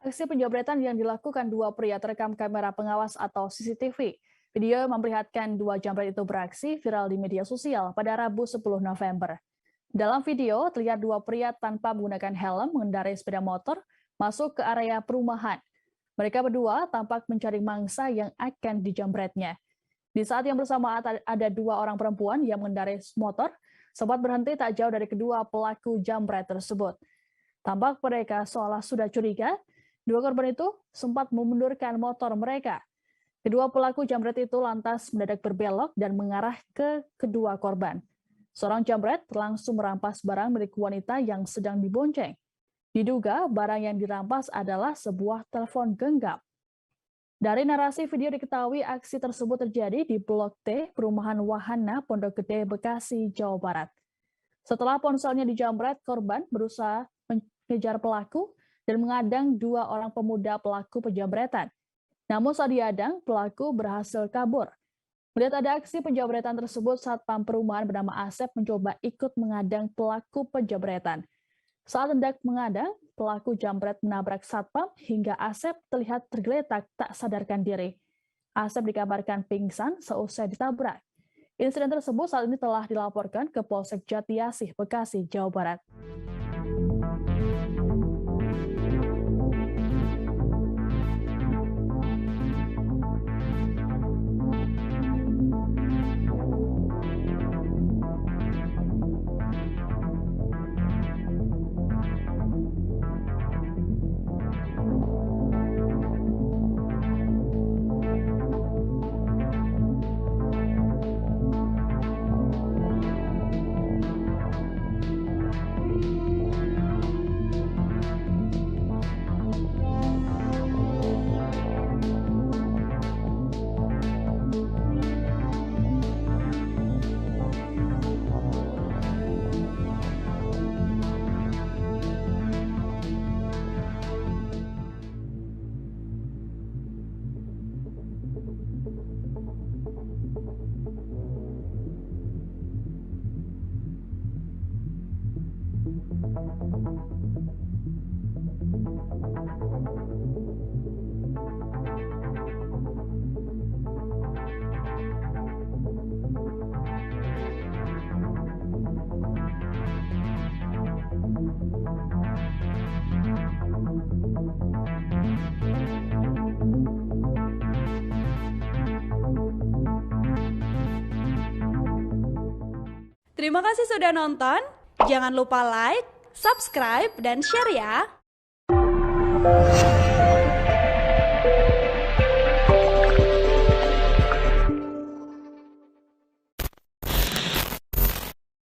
Aksi penjabretan yang dilakukan dua pria terekam kamera pengawas atau CCTV. Video yang memperlihatkan dua jambret itu beraksi viral di media sosial pada Rabu 10 November. Dalam video, terlihat dua pria tanpa menggunakan helm mengendarai sepeda motor masuk ke area perumahan. Mereka berdua tampak mencari mangsa yang akan dijambretnya. Di saat yang bersamaan ada dua orang perempuan yang mengendarai motor, sempat berhenti tak jauh dari kedua pelaku jambret tersebut. Tampak mereka seolah sudah curiga. Dua korban itu sempat memundurkan motor mereka. Kedua pelaku jambret itu lantas mendadak berbelok dan mengarah ke kedua korban. Seorang jambret langsung merampas barang milik wanita yang sedang dibonceng. Diduga barang yang dirampas adalah sebuah telepon genggam. Dari narasi video diketahui aksi tersebut terjadi di Blok T, Perumahan Wahana, Pondok Gede, Bekasi, Jawa Barat. Setelah ponselnya dijambret, korban berusaha mengejar pelaku dan mengadang dua orang pemuda pelaku penjambretan. Namun saat diadang, pelaku berhasil kabur. Melihat ada aksi penjambretan tersebut, Satpam Perumahan bernama Asep mencoba ikut mengadang pelaku penjambretan. Saat hendak mengadang, pelaku jambret menabrak Satpam hingga Asep terlihat tergeletak tak sadarkan diri. Asep dikabarkan pingsan seusai ditabrak. Insiden tersebut saat ini telah dilaporkan ke Polsek Jatiasih, Bekasi, Jawa Barat. Terima kasih sudah nonton. Jangan lupa like, subscribe, dan share ya.